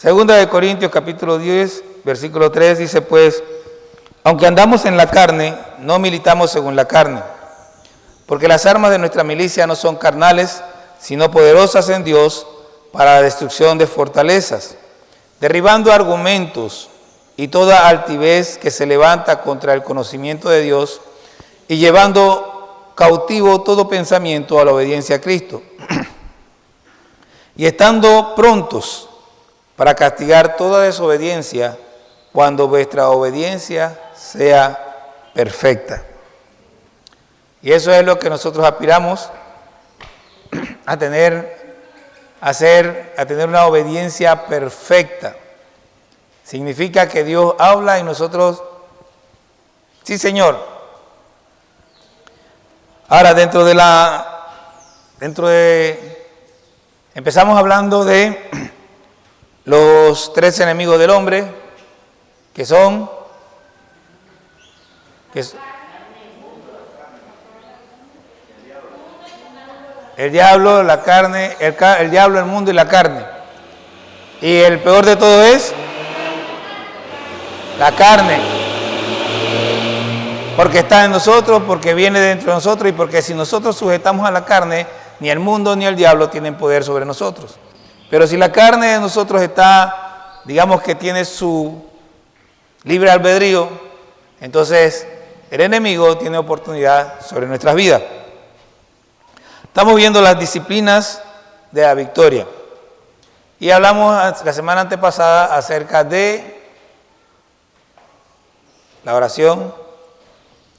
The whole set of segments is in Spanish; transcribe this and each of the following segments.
Segunda de Corintios capítulo 10, versículo 3 dice pues, aunque andamos en la carne, no militamos según la carne, porque las armas de nuestra milicia no son carnales, sino poderosas en Dios para la destrucción de fortalezas, derribando argumentos y toda altivez que se levanta contra el conocimiento de Dios y llevando cautivo todo pensamiento a la obediencia a Cristo. Y estando prontos para castigar toda desobediencia cuando vuestra obediencia sea perfecta. Y eso es lo que nosotros aspiramos a tener, a tener una obediencia perfecta. Significa que Dios habla y nosotros, sí Señor. Ahora empezamos hablando de los 3 enemigos del hombre, que son, el diablo, la carne, el diablo, el mundo y la carne. Y el peor de todo es la carne, porque está en nosotros, porque viene dentro de nosotros y porque si nosotros sujetamos a la carne, ni el mundo ni el diablo tienen poder sobre nosotros. Pero si la carne de nosotros está, digamos que tiene su libre albedrío, entonces el enemigo tiene oportunidad sobre nuestras vidas. Estamos viendo las disciplinas de la victoria. Y hablamos la semana antepasada acerca de la oración.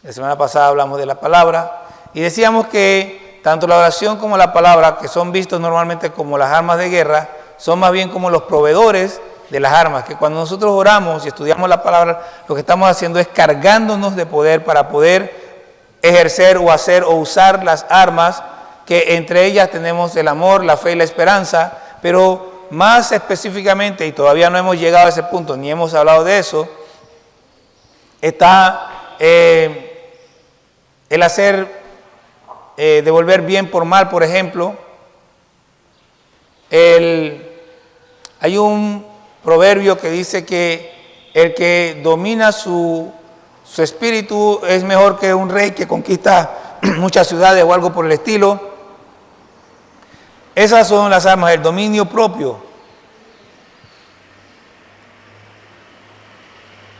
La semana pasada hablamos de la palabra. Y decíamos que tanto la oración como la palabra, que son vistos normalmente como las armas de guerra, son más bien como los proveedores de las armas. Que cuando nosotros oramos y estudiamos la palabra, lo que estamos haciendo es cargándonos de poder para poder ejercer o hacer o usar las armas, que entre ellas tenemos el amor, la fe y la esperanza, pero más específicamente, y todavía no hemos llegado a ese punto, ni hemos hablado de eso, está el hacer, devolver bien por mal, por ejemplo. Hay un proverbio que dice que el que domina su espíritu es mejor que un rey que conquista muchas ciudades o algo por el estilo. Esas son las armas, el dominio propio.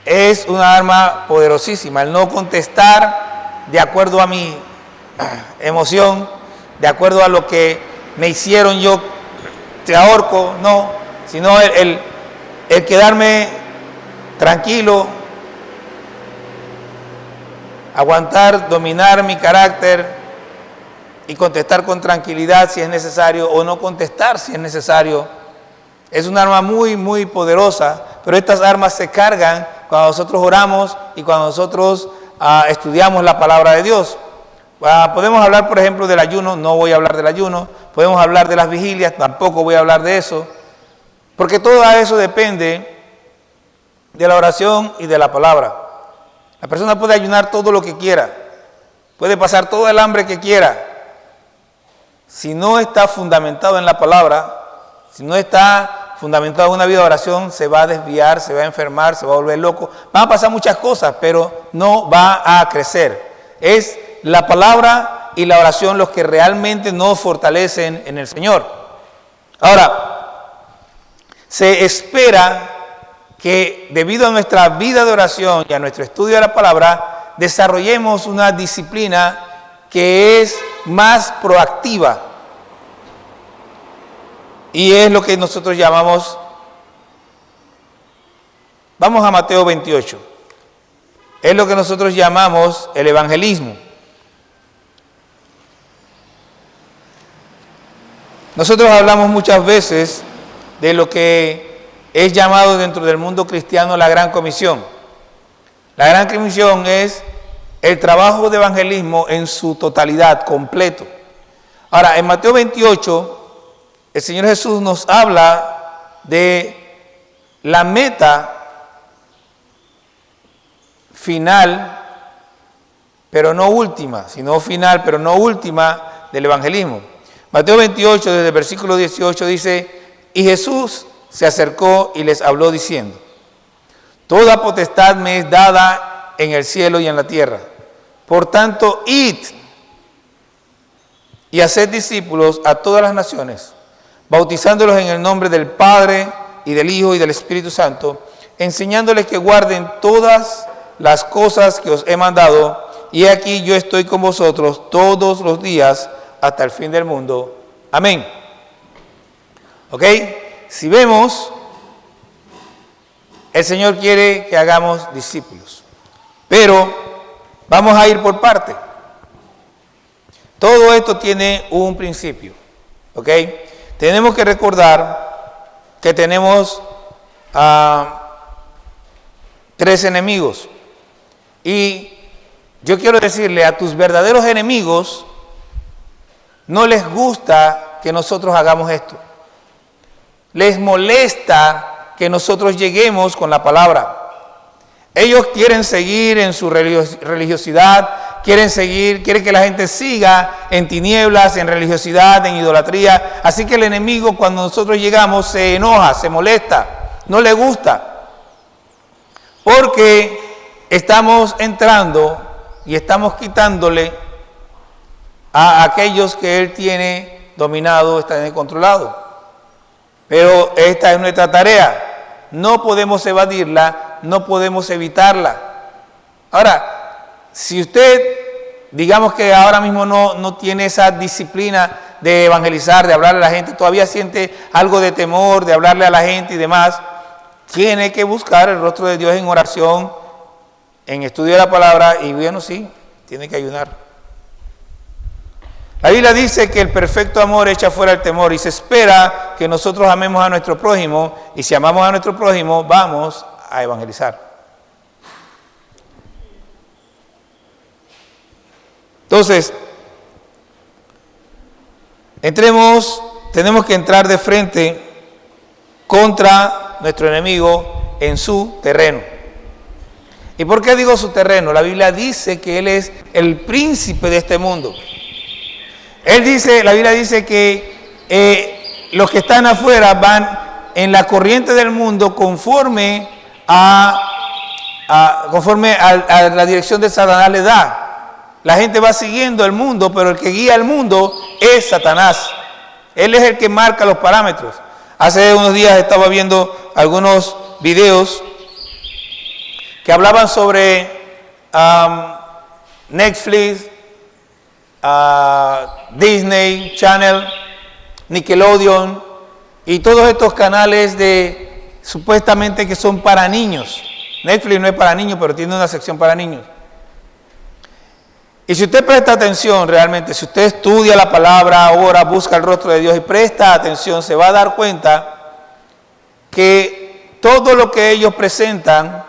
Es una arma poderosísima, el no contestar de acuerdo a mi emoción, de acuerdo a lo que me hicieron, yo te ahorco, no, sino el quedarme tranquilo, aguantar, dominar mi carácter y contestar con tranquilidad si es necesario o no contestar si es necesario. Es un arma muy, muy poderosa, pero estas armas se cargan cuando nosotros oramos y cuando nosotros estudiamos la palabra de Dios. Podemos hablar, por ejemplo, del ayuno, no voy a hablar del ayuno. Podemos hablar de las vigilias, tampoco voy a hablar de eso, porque todo eso depende de la oración y de la palabra. La persona puede ayunar todo lo que quiera, puede pasar todo el hambre que quiera. Si no está fundamentado en la palabra, si no está fundamentado en una vida de oración, se va a desviar, se va a enfermar, se va a volver loco. Van a pasar muchas cosas, pero no va a crecer. Es la palabra y la oración los que realmente nos fortalecen en el Señor. Ahora, se espera que debido a nuestra vida de oración y a nuestro estudio de la palabra, desarrollemos una disciplina que es más proactiva. Y es lo que nosotros llamamos, vamos a Mateo 28, es lo que nosotros llamamos el evangelismo. Nosotros hablamos muchas veces de lo que es llamado dentro del mundo cristiano la Gran Comisión. La Gran Comisión es el trabajo de evangelismo en su totalidad, completo. Ahora, en Mateo 28, el Señor Jesús nos habla de la meta final, pero no última, sino final, pero no última del evangelismo. Mateo 28, desde el versículo 18, dice, y Jesús se acercó y les habló diciendo: toda potestad me es dada en el cielo y en la tierra. Por tanto, id y haced discípulos a todas las naciones, bautizándolos en el nombre del Padre y del Hijo y del Espíritu Santo, enseñándoles que guarden todas las cosas que os he mandado, y aquí yo estoy con vosotros todos los días hasta el fin del mundo. Amén. ¿Ok? Si vemos, el Señor quiere que hagamos discípulos, pero vamos a ir por parte. Todo esto tiene un principio, ¿ok? Tenemos que recordar que tenemos tres enemigos, y yo quiero decirle, a tus verdaderos enemigos no les gusta que nosotros hagamos esto. Les molesta que nosotros lleguemos con la palabra. Ellos quieren seguir en su religiosidad, quieren que la gente siga en tinieblas, en religiosidad, en idolatría. Así que el enemigo, cuando nosotros llegamos, se enoja, se molesta, no le gusta. Porque estamos entrando y estamos quitándole a aquellos que él tiene dominado, están controlado. Pero esta es nuestra tarea. No podemos evadirla, no podemos evitarla. Ahora, si usted, digamos que ahora mismo no tiene esa disciplina de evangelizar, de hablarle a la gente, todavía siente algo de temor de hablarle a la gente y demás, tiene que buscar el rostro de Dios en oración, en estudio de la palabra, y bueno, sí, tiene que ayunar. La Biblia dice que el perfecto amor echa fuera el temor, y se espera que nosotros amemos a nuestro prójimo, y si amamos a nuestro prójimo, vamos a evangelizar. Entonces, tenemos que entrar de frente contra nuestro enemigo en su terreno. ¿Y por qué digo su terreno? La Biblia dice que él es el príncipe de este mundo. La Biblia dice que los que están afuera van en la corriente del mundo conforme a la dirección de Satanás le da. La gente va siguiendo el mundo, pero el que guía el mundo es Satanás. Él es el que marca los parámetros. Hace unos días estaba viendo algunos videos que hablaban sobre Netflix, Disney Channel, Nickelodeon y todos estos canales supuestamente que son para niños. Netflix no es para niños, pero tiene una sección para niños. Y si usted presta atención realmente, si usted estudia la palabra, ora, busca el rostro de Dios y presta atención, se va a dar cuenta que todo lo que ellos presentan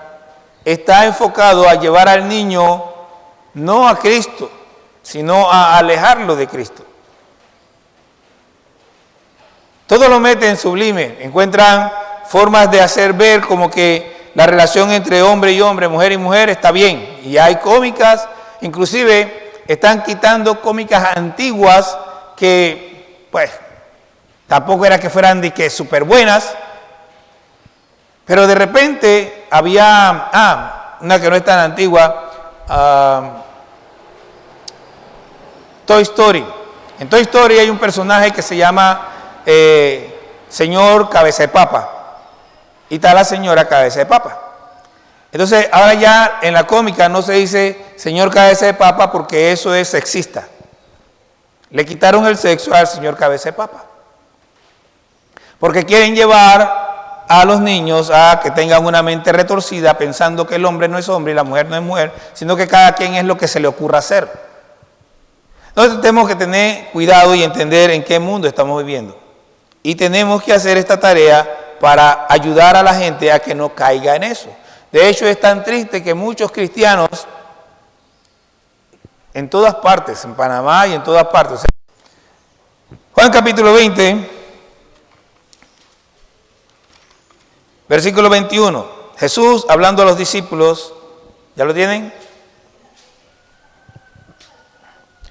está enfocado a llevar al niño no a Cristo, sino a alejarlo de Cristo. Todo lo meten sublime, encuentran formas de hacer ver como que la relación entre hombre y hombre, mujer y mujer está bien. Y hay cómicas, inclusive están quitando cómicas antiguas que, pues, tampoco era que fueran de que súper buenas, pero de repente había, una que no es tan antigua, Toy Story. En Toy Story hay un personaje que se llama Señor Cabeza de Papa, y está la señora Cabeza de Papa. Entonces, ahora ya en la cómica no se dice Señor Cabeza de Papa porque eso es sexista. Le quitaron el sexo al Señor Cabeza de Papa, porque quieren llevar a los niños a que tengan una mente retorcida pensando que el hombre no es hombre y la mujer no es mujer, sino que cada quien es lo que se le ocurra hacer. Entonces tenemos que tener cuidado y entender en qué mundo estamos viviendo. Y tenemos que hacer esta tarea para ayudar a la gente a que no caiga en eso. De hecho, es tan triste que muchos cristianos, en todas partes, en Panamá y en todas partes. Juan capítulo 20, versículo 21. Jesús hablando a los discípulos, ¿ya lo tienen?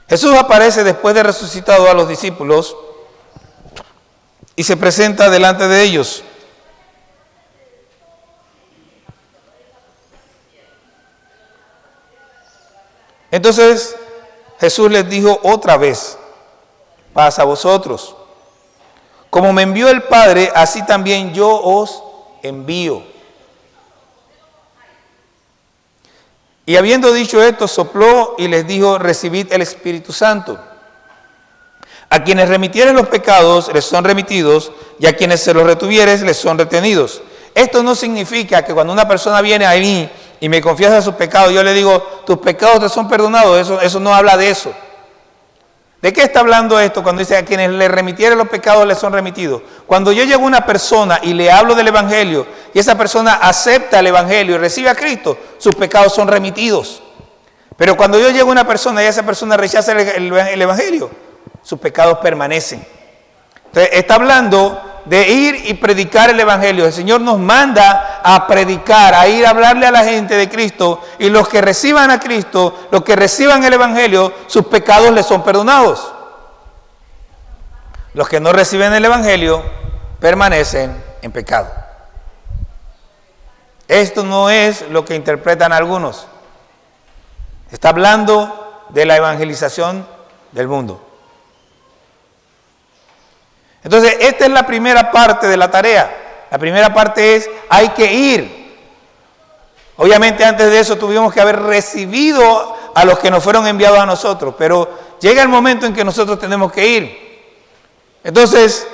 Jesús aparece después de resucitado a los discípulos y se presenta delante de ellos. Entonces Jesús les dijo otra vez: paz a vosotros. Como me envió el Padre, así también yo os envío. Y habiendo dicho esto, sopló y les dijo: recibid el Espíritu Santo. A quienes remitieren los pecados les son remitidos, y a quienes se los retuvieres les son retenidos. Esto no significa que cuando una persona viene a mí y me confiesa sus pecados, yo le digo: tus pecados te son perdonados. Eso no habla de eso. ¿De qué está hablando esto cuando dice: a quienes le remitieren los pecados les son remitidos? Cuando yo llego a una persona y le hablo del Evangelio, y esa persona acepta el Evangelio y recibe a Cristo, sus pecados son remitidos. Pero cuando yo llego a una persona y esa persona rechaza el Evangelio, sus pecados permanecen. Entonces, está hablando de ir y predicar el Evangelio. El Señor nos manda a predicar, a ir a hablarle a la gente de Cristo, y los que reciban a Cristo, los que reciban el Evangelio, sus pecados les son perdonados. Los que no reciben el Evangelio permanecen en pecado. Esto no es lo que interpretan algunos. Está hablando de la evangelización del mundo. Entonces, esta es la primera parte de la tarea. La primera parte es: hay que ir. Obviamente, antes de eso tuvimos que haber recibido a los que nos fueron enviados a nosotros, pero llega el momento en que nosotros tenemos que ir. Entonces,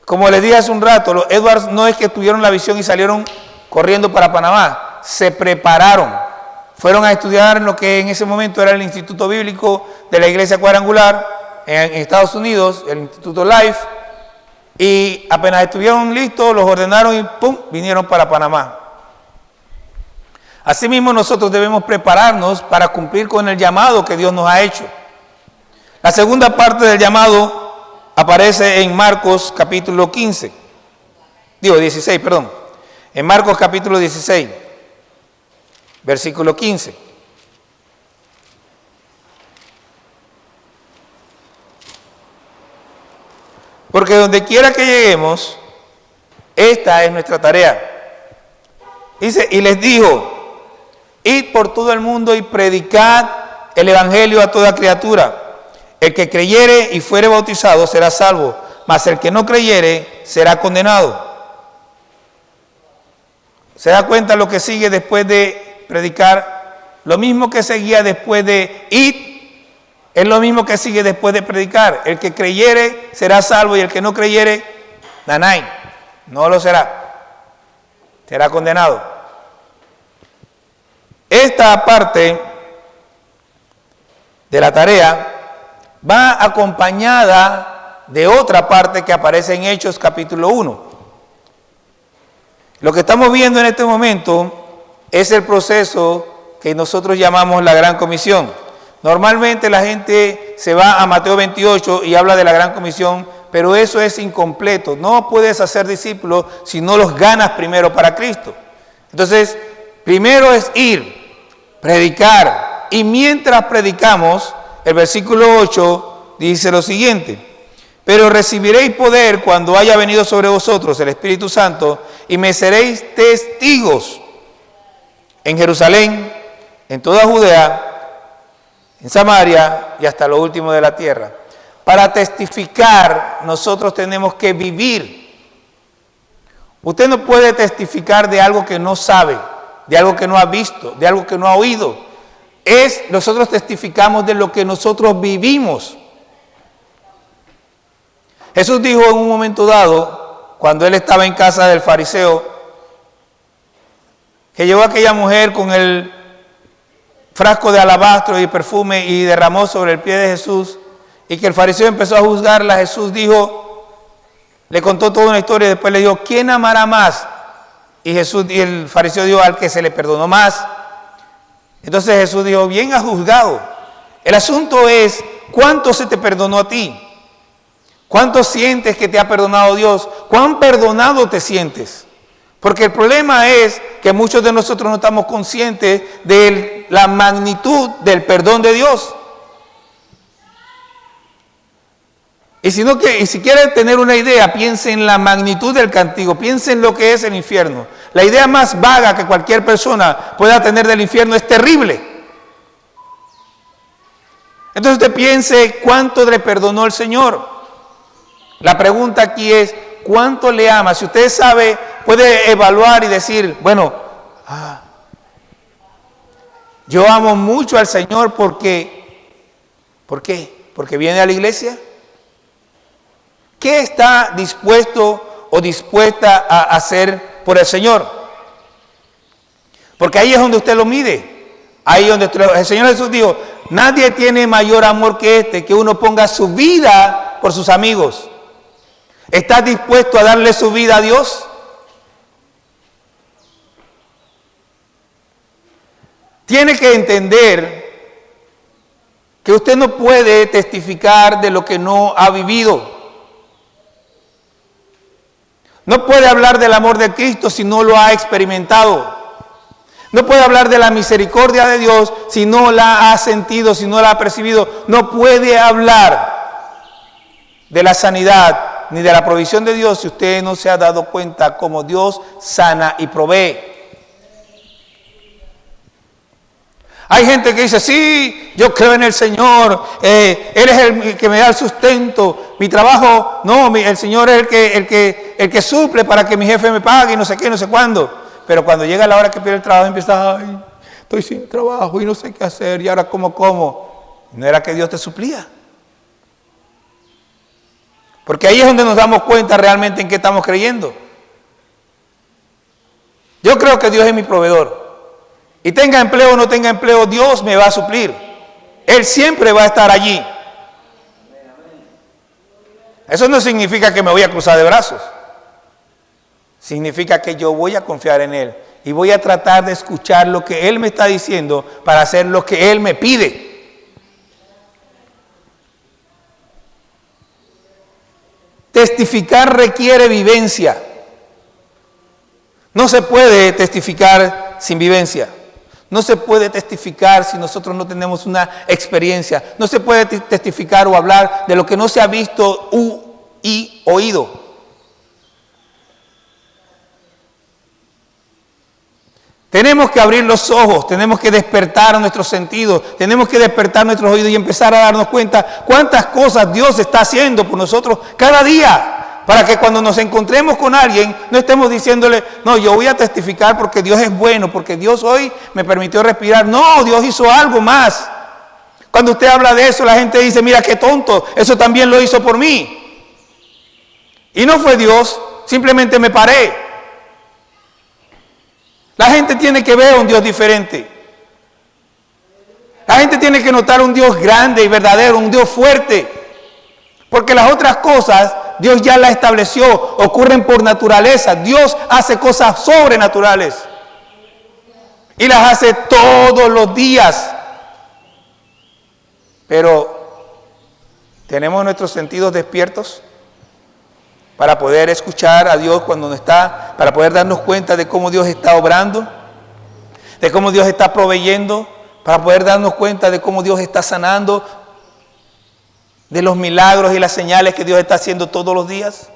como les dije hace un rato, los Edwards no es que tuvieron la visión y salieron corriendo para Panamá, se prepararon. Fueron a estudiar en lo que en ese momento era el Instituto Bíblico de la Iglesia Cuadrangular en Estados Unidos, el Instituto Life. Y apenas estuvieron listos, los ordenaron y ¡pum!, vinieron para Panamá. Asimismo, nosotros debemos prepararnos para cumplir con el llamado que Dios nos ha hecho. La segunda parte del llamado aparece en Marcos capítulo 16. En Marcos capítulo 16, versículo 15. Porque donde quiera que lleguemos, esta es nuestra tarea. Dice: y les dijo: id por todo el mundo y predicad el Evangelio a toda criatura. El que creyere y fuere bautizado será salvo, mas el que no creyere será condenado. ¿Se da cuenta lo que sigue después de predicar? Lo mismo que seguía después de id, es lo mismo que sigue después de predicar. El que creyere será salvo, y el que no creyere, nanay, no lo será. Será condenado. Esta parte de la tarea va acompañada de otra parte que aparece en Hechos capítulo 1. Lo que estamos viendo en este momento es el proceso que nosotros llamamos la Gran Comisión. Normalmente la gente se va a Mateo 28 y habla de la Gran Comisión, pero eso es incompleto. No puedes hacer discípulos si no los ganas primero para Cristo. Entonces, primero es ir, predicar, y mientras predicamos, el versículo 8 dice lo siguiente: pero recibiréis poder cuando haya venido sobre vosotros el Espíritu Santo, y me seréis testigos en Jerusalén, en toda Judea, en Samaria y hasta lo último de la tierra. Para testificar, nosotros tenemos que vivir. Usted no puede testificar de algo que no sabe, de algo que no ha visto, de algo que no ha oído. Nosotros testificamos de lo que nosotros vivimos. Jesús dijo en un momento dado, cuando él estaba en casa del fariseo, que llevó a aquella mujer con el frasco de alabastro y perfume y derramó sobre el pie de Jesús, y que el fariseo empezó a juzgarla. Jesús le contó toda una historia, y después le dijo: ¿quién amará más? Y el fariseo dijo: al que se le perdonó más. Entonces Jesús dijo: bien has juzgado. El asunto es: ¿cuánto se te perdonó a ti? ¿Cuánto sientes que te ha perdonado Dios? ¿Cuán perdonado te sientes? Porque el problema es que muchos de nosotros no estamos conscientes de la magnitud del perdón de Dios. Y si quieren tener una idea, piense en la magnitud del castigo, piense en lo que es el infierno. La idea más vaga que cualquier persona pueda tener del infierno es terrible. Entonces usted piense cuánto le perdonó el Señor. La pregunta aquí es, ¿cuánto le ama? Si usted sabe, puede evaluar y decir, bueno, yo amo mucho al Señor porque, ¿por qué? Porque viene a la iglesia. ¿Qué está dispuesto o dispuesta a hacer por el Señor? Porque ahí es donde usted lo mide. Ahí es donde el Señor Jesús dijo, nadie tiene mayor amor que este, que uno ponga su vida por sus amigos. ¿Estás dispuesto a darle su vida a Dios? Tiene que entender que usted no puede testificar de lo que no ha vivido. No puede hablar del amor de Cristo si no lo ha experimentado. No puede hablar de la misericordia de Dios si no la ha sentido, si no la ha percibido. No puede hablar de la sanidad ni de la provisión de Dios si usted no se ha dado cuenta cómo Dios sana y provee. Hay gente que dice, sí, yo creo en el Señor, Él es el que me da el sustento, mi trabajo, no, el Señor es el que suple para que mi jefe me pague y no sé qué, no sé cuándo. Pero cuando llega la hora que pierde el trabajo empieza, ay, estoy sin trabajo y no sé qué hacer y ahora cómo. No era que Dios te suplía. Porque ahí es donde nos damos cuenta realmente en qué estamos creyendo. Yo creo que Dios es mi proveedor. Y tenga empleo o no tenga empleo, Dios me va a suplir. Él siempre va a estar allí. Eso no significa que me voy a cruzar de brazos. Significa que yo voy a confiar en Él. Y voy a tratar de escuchar lo que Él me está diciendo para hacer lo que Él me pide. Testificar requiere vivencia. No se puede testificar sin vivencia. No se puede testificar si nosotros no tenemos una experiencia. No se puede testificar o hablar de lo que no se ha visto y oído. Tenemos que abrir los ojos, tenemos que despertar nuestros sentidos, tenemos que despertar nuestros oídos y empezar a darnos cuenta cuántas cosas Dios está haciendo por nosotros cada día. Para que cuando nos encontremos con alguien, no estemos diciéndole, no, yo voy a testificar porque Dios es bueno, porque Dios hoy me permitió respirar. No, Dios hizo algo más. Cuando usted habla de eso, la gente dice, mira qué tonto, eso también lo hizo por mí. Y no fue Dios, simplemente me paré. La gente tiene que ver a un Dios diferente. La gente tiene que notar un Dios grande y verdadero, un Dios fuerte. Porque las otras cosas Dios ya las estableció, ocurren por naturaleza. Dios hace cosas sobrenaturales y las hace todos los días. Pero ¿tenemos nuestros sentidos despiertos para poder escuchar a Dios cuando no está, para poder darnos cuenta de cómo Dios está obrando, de cómo Dios está proveyendo, para poder darnos cuenta de cómo Dios está sanando, de los milagros y las señales que Dios está haciendo todos los días?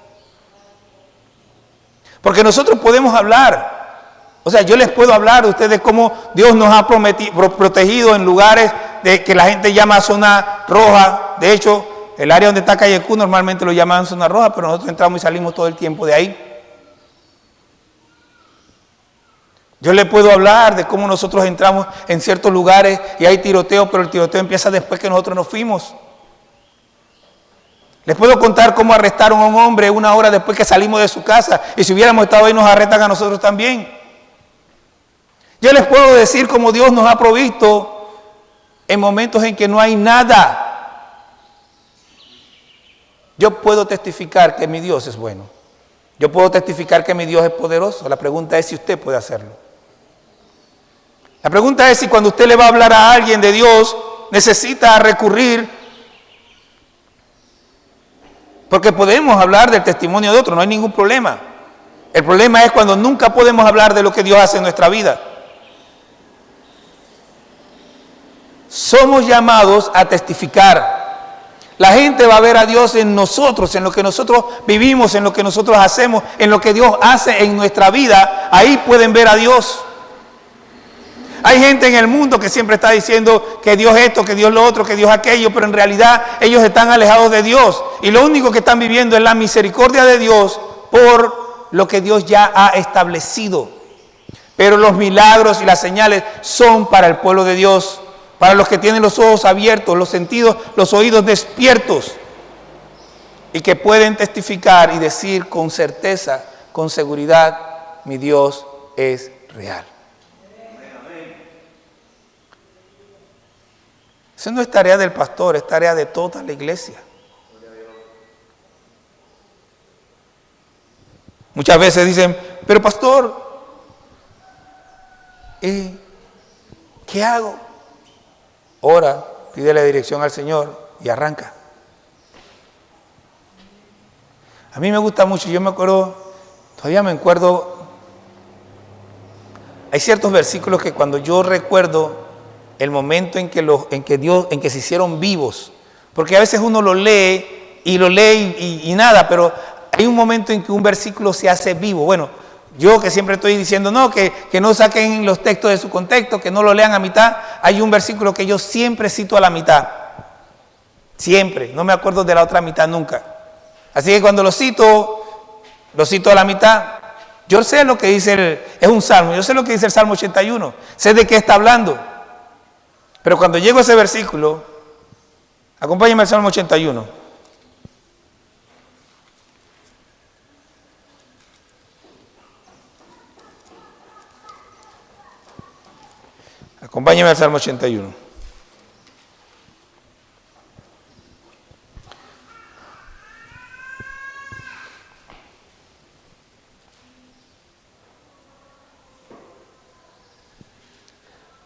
Porque nosotros podemos hablar, o sea, yo les puedo hablar a ustedes de cómo Dios nos ha protegido en lugares de que la gente llama zona roja. De hecho, el área donde está Calle Q normalmente lo llaman zona roja, pero nosotros entramos y salimos todo el tiempo de ahí. Yo les puedo hablar de cómo nosotros entramos en ciertos lugares y hay tiroteo, pero el tiroteo empieza después que nosotros nos fuimos. Les puedo contar cómo arrestaron a un hombre 1 hora después que salimos de su casa, y si hubiéramos estado ahí nos arrestan a nosotros también. Yo les puedo decir cómo Dios nos ha provisto en momentos en que no hay nada. Yo puedo testificar que mi Dios es bueno. Yo puedo testificar que mi Dios es poderoso. La pregunta es si usted puede hacerlo. La pregunta es si cuando usted le va a hablar a alguien de Dios, necesita recurrir. Porque podemos hablar del testimonio de otro, no hay ningún problema. El problema es cuando nunca podemos hablar de lo que Dios hace en nuestra vida. Somos llamados a testificar. La gente va a ver a Dios en nosotros, en lo que nosotros vivimos, en lo que nosotros hacemos, en lo que Dios hace en nuestra vida. Ahí pueden ver a Dios. Hay gente en el mundo que siempre está diciendo que Dios esto, que Dios lo otro, que Dios aquello, pero en realidad ellos están alejados de Dios. Y lo único que están viviendo es la misericordia de Dios por lo que Dios ya ha establecido. Pero los milagros y las señales son para el pueblo de Dios, para los que tienen los ojos abiertos, los sentidos, los oídos despiertos, y que pueden testificar y decir con certeza, con seguridad, mi Dios es real. Eso no es tarea del pastor, es tarea de toda la iglesia. Muchas veces dicen, pero pastor, ¿qué hago? Ora, pídele dirección al Señor y arranca. A mí me gusta mucho, yo me acuerdo, todavía me acuerdo, hay ciertos versículos que cuando yo recuerdo el momento en que se hicieron vivos, porque a veces uno lo lee y nada, pero hay un momento en que un versículo se hace vivo. Bueno, yo que siempre estoy diciendo, no, que no saquen los textos de su contexto, que no lo lean a mitad, hay un versículo que yo siempre cito a la mitad, siempre, no me acuerdo de la otra mitad nunca. Así que cuando lo cito a la mitad. Yo sé lo que dice, es un salmo, yo sé lo que dice el Salmo 81, sé de qué está hablando. Pero cuando llego a ese versículo, acompáñame al Salmo 81. Acompáñame al Salmo 81.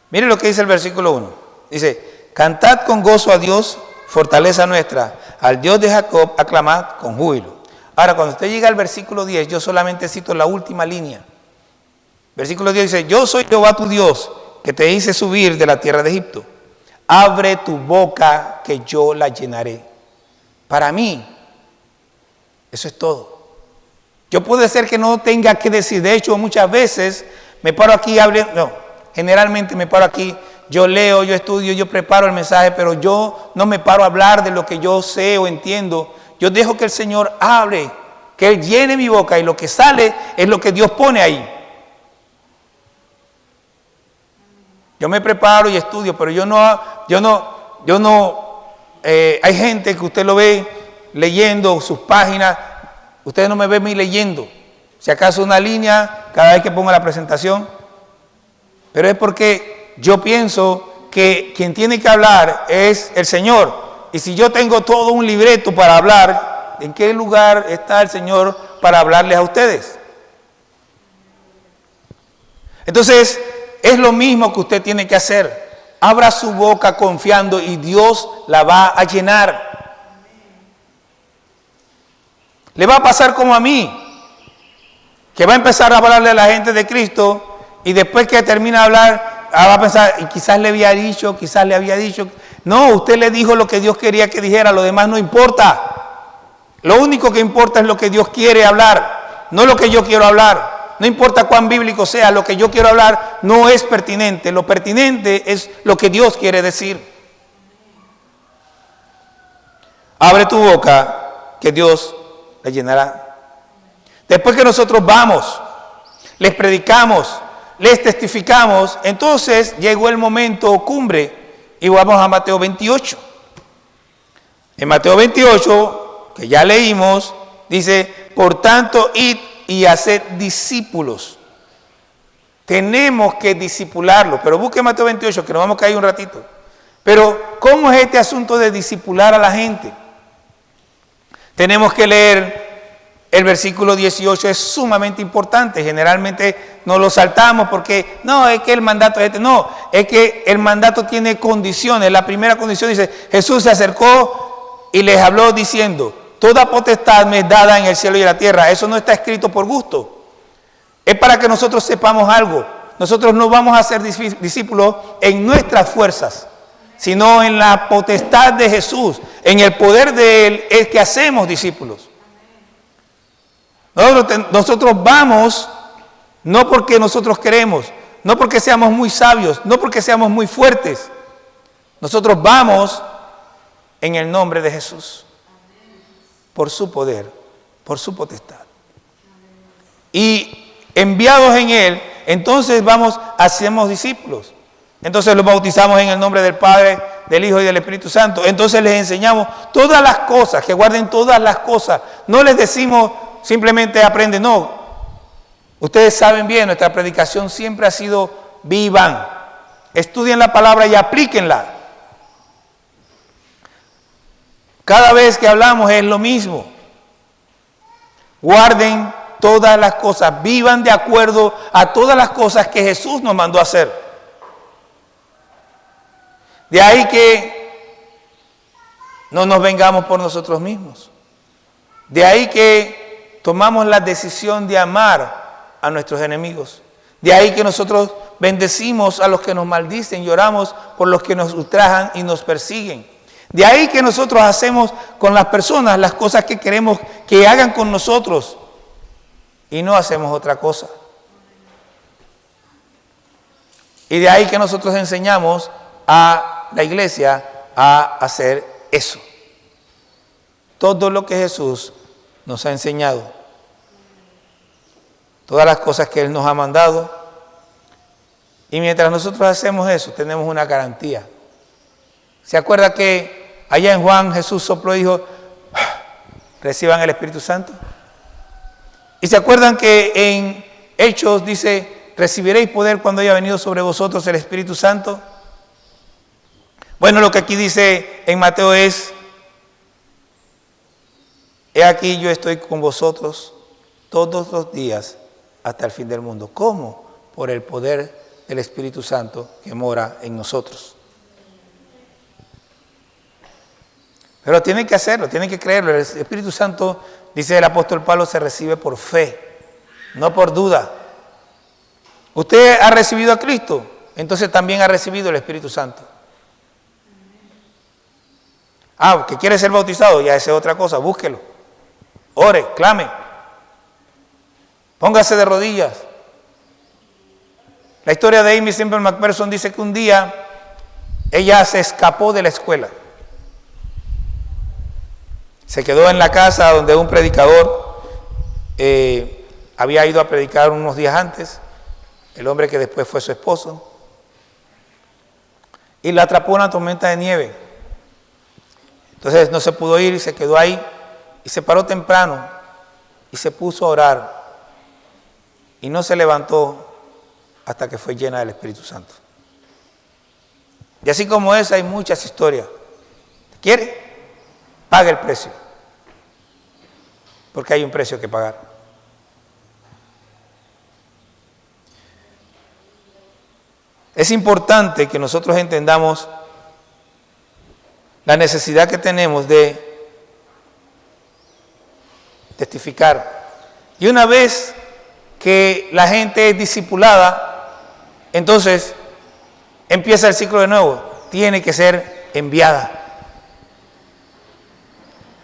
Mire lo que dice el versículo 1. Dice, cantad con gozo a Dios, fortaleza nuestra, al Dios de Jacob aclamad con júbilo. Ahora, cuando usted llega al versículo 10, yo solamente cito la última línea. Versículo 10 dice, yo soy Jehová tu Dios, que te hice subir de la tierra de Egipto. Abre tu boca, que yo la llenaré. Para mí, eso es todo. Yo puede ser que no tenga que decir, de hecho, muchas veces me paro aquí, generalmente me paro aquí, yo leo, yo estudio, yo preparo el mensaje, pero yo no me paro a hablar de lo que yo sé o entiendo. Yo dejo que el Señor hable, que Él llene mi boca y lo que sale es lo que Dios pone ahí. Yo me preparo y estudio, pero hay gente que usted lo ve leyendo sus páginas, usted no me ve a mí leyendo. Si acaso una línea cada vez que pongo la presentación. Pero es porque yo pienso que quien tiene que hablar es el Señor. Y si yo tengo todo un libreto para hablar, ¿en qué lugar está el Señor para hablarles a ustedes? Entonces, es lo mismo que usted tiene que hacer. Abra su boca confiando y Dios la va a llenar. Le va a pasar como a mí, que va a empezar a hablarle a la gente de Cristo. Y después que termina de hablar, va a pensar, y quizás le había dicho. No, usted le dijo lo que Dios quería que dijera, lo demás no importa. Lo único que importa es lo que Dios quiere hablar, no lo que yo quiero hablar. No importa cuán bíblico sea, lo que yo quiero hablar no es pertinente. Lo pertinente es lo que Dios quiere decir. Abre tu boca, que Dios la llenará. Después que nosotros vamos, les predicamos, les testificamos, entonces llegó el momento cumbre y vamos a Mateo 28. En Mateo 28, que ya leímos, dice, por tanto, id y haced discípulos. Tenemos que discipularlo, pero busque Mateo 28, que nos vamos a caer un ratito. Pero, ¿cómo es este asunto de discipular a la gente? Tenemos que leer el versículo 18, es sumamente importante. Generalmente nos lo saltamos porque no, es que el mandato es este. No, es que el mandato tiene condiciones. La primera condición dice, Jesús se acercó y les habló diciendo, toda potestad me es dada en el cielo y en la tierra. Eso no está escrito por gusto. Es para que nosotros sepamos algo. Nosotros no vamos a ser discípulos en nuestras fuerzas, sino en la potestad de Jesús, en el poder de Él, es que hacemos discípulos. Nosotros vamos no porque nosotros queremos, no porque seamos muy sabios, no porque seamos muy fuertes. Nosotros vamos en el nombre de Jesús, por su poder, por su potestad. Y enviados en Él, entonces hacemos discípulos. Entonces los bautizamos en el nombre del Padre, del Hijo y del Espíritu Santo. Entonces les enseñamos todas las cosas, que guarden todas las cosas. No les decimos simplemente aprende, no. Ustedes saben bien, nuestra predicación siempre ha sido vivan. Estudien la palabra y aplíquenla. Cada vez que hablamos es lo mismo. Guarden todas las cosas, vivan de acuerdo a todas las cosas que Jesús nos mandó a hacer. De ahí que no nos vengamos por nosotros mismos. De ahí que tomamos la decisión de amar a nuestros enemigos. De ahí que nosotros bendecimos a los que nos maldicen y oramos por los que nos ultrajan y nos persiguen. De ahí que nosotros hacemos con las personas las cosas que queremos que hagan con nosotros y no hacemos otra cosa. Y de ahí que nosotros enseñamos a la iglesia a hacer eso. Todo lo que Jesús nos ha enseñado. Todas las cosas que Él nos ha mandado. Y mientras nosotros hacemos eso, tenemos una garantía. ¿Se acuerda que allá en Juan Jesús sopló y dijo, reciban el Espíritu Santo? ¿Y se acuerdan que en Hechos dice, recibiréis poder cuando haya venido sobre vosotros el Espíritu Santo? Bueno, lo que aquí dice en Mateo es, he aquí yo estoy con vosotros todos los días hasta el fin del mundo. ¿Cómo? Por el poder del Espíritu Santo que mora en nosotros. Pero tienen que hacerlo, tienen que creerlo. El Espíritu Santo, dice el apóstol Pablo, se recibe por fe, no por duda. Usted ha recibido a Cristo, entonces también ha recibido el Espíritu Santo. Que quiere ser bautizado, ya esa es otra cosa, búsquelo. Ore, clame. Póngase de rodillas. La historia de Amy Semple McPherson dice que un día ella se escapó de la escuela. Se quedó en la casa donde un predicador había ido a predicar unos días antes, el hombre que después fue su esposo, y la atrapó una tormenta de nieve. Entonces no se pudo ir y se quedó ahí y se paró temprano y se puso a orar y no se levantó hasta que fue llena del Espíritu Santo. Y así como esa hay muchas historias. ¿Quiere? Pague el precio, porque hay un precio que pagar. Es importante que nosotros entendamos la necesidad que tenemos de testificar. Y una vez que la gente es discipulada, entonces empieza el ciclo de nuevo. Tiene que ser enviada.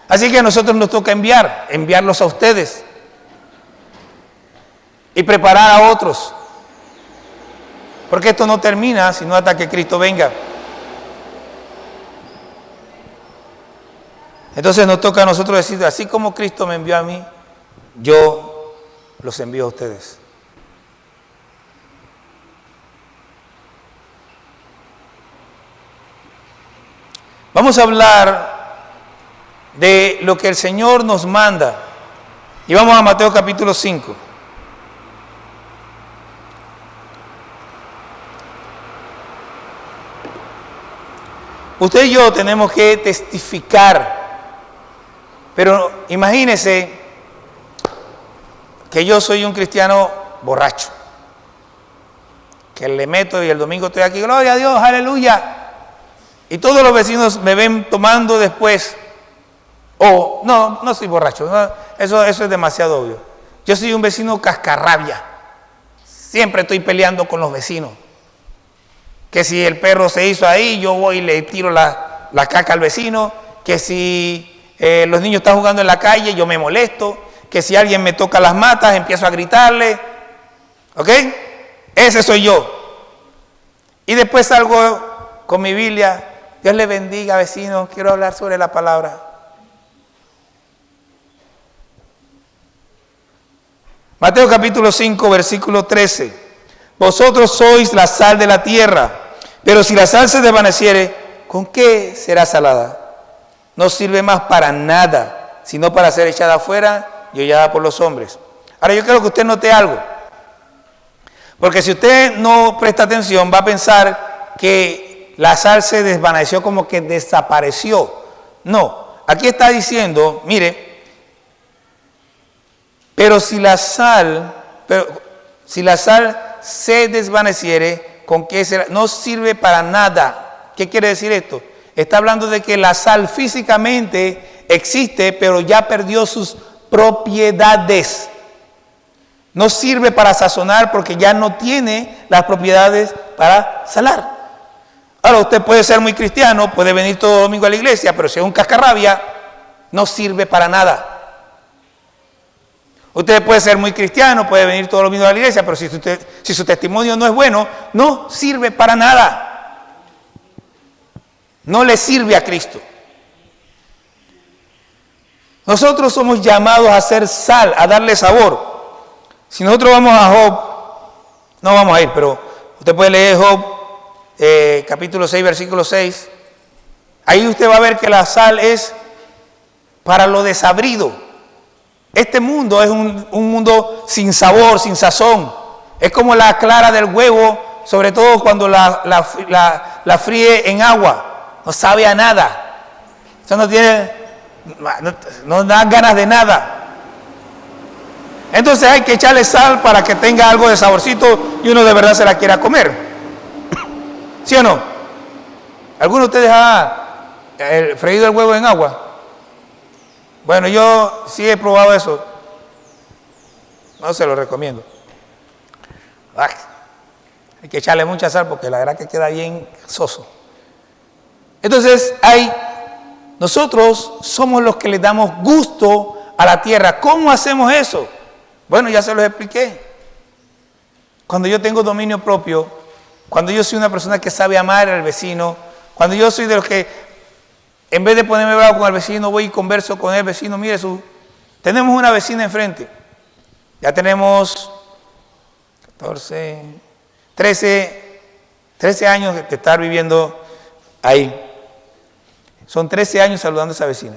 Así que a nosotros nos toca enviarlos a ustedes y preparar a otros. Porque esto no termina sino hasta que Cristo venga. Entonces nos toca a nosotros decir, así como Cristo me envió a mí, yo los envío a ustedes. Vamos a hablar de lo que el Señor nos manda. Y vamos a Mateo capítulo 5. Usted y yo tenemos que testificar. Pero imagínese que yo soy un cristiano borracho, que le meto y el domingo estoy aquí, gloria a Dios, aleluya, y todos los vecinos me ven tomando después. No soy borracho, no, eso es demasiado obvio. Yo soy un vecino cascarrabia, siempre estoy peleando con los vecinos, que si el perro se hizo ahí, yo voy y le tiro la caca al vecino, que si los niños están jugando en la calle, yo me molesto, que si alguien me toca las matas, empiezo a gritarle, ¿ok? ese soy yo. Y después salgo con mi Biblia. Dios le bendiga, vecino, quiero hablar sobre la palabra. Mateo capítulo 5, versículo 13. Vosotros sois la sal de la tierra, pero si la sal se desvaneciere, ¿con qué será salada? No sirve más para nada, sino para ser echada afuera y hollada por los hombres. Ahora yo quiero que usted note algo, porque si usted no presta atención va a pensar que la sal se desvaneció, como que desapareció. No, aquí está diciendo, mire, pero si la sal se desvaneciere, ¿con qué será? No sirve para nada. ¿Qué quiere decir esto? Está hablando de que la sal físicamente existe, pero ya perdió sus propiedades. No sirve para sazonar porque ya no tiene las propiedades para salar. Ahora, usted puede ser muy cristiano, puede venir todo domingo a la iglesia, pero si es un cascarrabia, no sirve para nada. Usted puede ser muy cristiano, puede venir todos los domingos a la iglesia, pero si su testimonio no es bueno, no sirve para nada. No le sirve a Cristo. Nosotros somos llamados a hacer sal, a darle sabor. Si nosotros vamos a Job, no vamos a ir, pero usted puede leer Job, capítulo 6, versículo 6. Ahí usted va a ver que la sal es para lo desabrido. Este mundo es un mundo sin sabor, sin sazón. Es como la clara del huevo, sobre todo cuando la fríe en agua. No sabe a nada. Eso no da ganas de nada. Entonces hay que echarle sal para que tenga algo de saborcito y uno de verdad se la quiera comer. ¿Sí o no? ¿Alguno de ustedes ha freído el huevo en agua? Bueno, yo sí he probado eso. No se lo recomiendo. Hay que echarle mucha sal porque la verdad que queda bien soso. Entonces, nosotros somos los que le damos gusto a la tierra. ¿Cómo hacemos eso? Bueno, ya se los expliqué. Cuando yo tengo dominio propio, cuando yo soy una persona que sabe amar al vecino, cuando yo soy de los que, en vez de ponerme bravo con el vecino, voy y converso con el vecino. Mire, tenemos una vecina enfrente. Ya tenemos 13 años de estar viviendo ahí. Son 13 años saludando a esa vecina.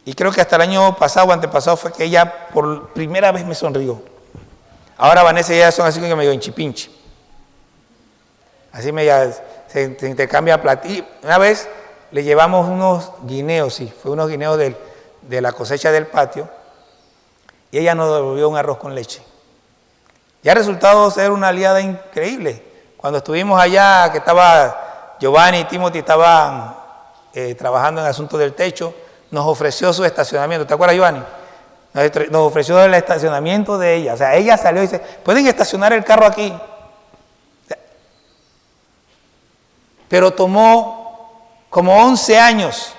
Y creo que hasta el año pasado o antepasado fue que ella por primera vez me sonrió. Ahora Vanessa y ella son así como medio hinchipinchi. Así se intercambia platillos. Una vez le llevamos unos guineos, sí, fue unos guineos de la cosecha del patio. Y ella nos devolvió un arroz con leche. Y ha resultado ser una aliada increíble. Cuando estuvimos allá, que estaba Giovanni y Timothy estaban trabajando en el asunto del techo, nos ofreció su estacionamiento. ¿Te acuerdas, Giovanni? Nos ofreció el estacionamiento de ella. O sea, ella salió y dice, ¿pueden estacionar el carro aquí? Pero tomó como 11 años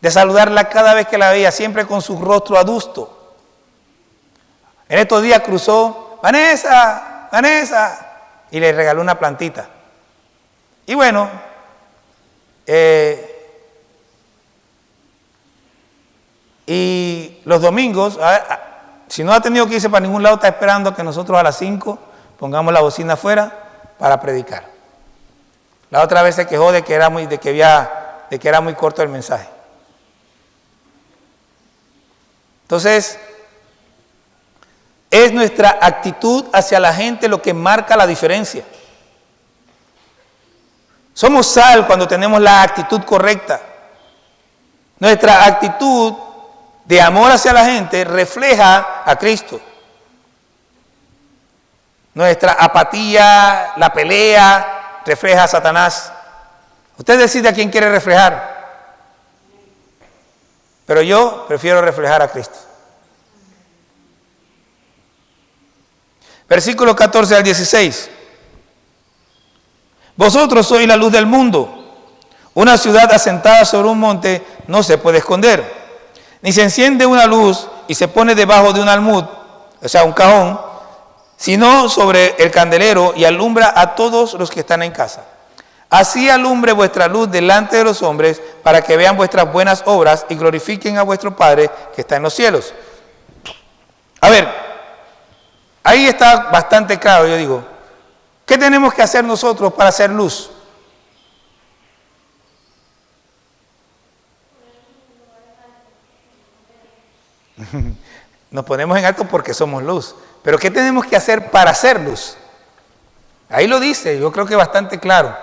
de saludarla cada vez que la veía, siempre con su rostro adusto. En estos días cruzó, Vanessa, y le regaló una plantita. Y bueno, y los domingos, si no ha tenido que irse para ningún lado, está esperando que nosotros a las 5 pongamos la bocina afuera para predicar. La otra vez se quejó de que era muy corto el mensaje. Entonces, es nuestra actitud hacia la gente lo que marca la diferencia. Somos sal cuando tenemos la actitud correcta. Nuestra actitud de amor hacia la gente refleja a Cristo. Nuestra apatía, la pelea, refleja a Satanás. Usted decide a quién quiere reflejar. Pero yo prefiero reflejar a Cristo. Versículo 14 al 16. Vosotros sois la luz del mundo. Una ciudad asentada sobre un monte no se puede esconder. Ni se enciende una luz y se pone debajo de un almud, o sea, un cajón, sino sobre el candelero y alumbra a todos los que están en casa. Así alumbre vuestra luz delante de los hombres, para que vean vuestras buenas obras y glorifiquen a vuestro Padre que está en los cielos. A ver, ahí está bastante claro, yo digo, ¿qué tenemos que hacer nosotros para hacer luz? Nos ponemos en alto porque somos luz. Pero ¿qué tenemos que hacer para hacer luz? Ahí lo dice, yo creo que bastante claro.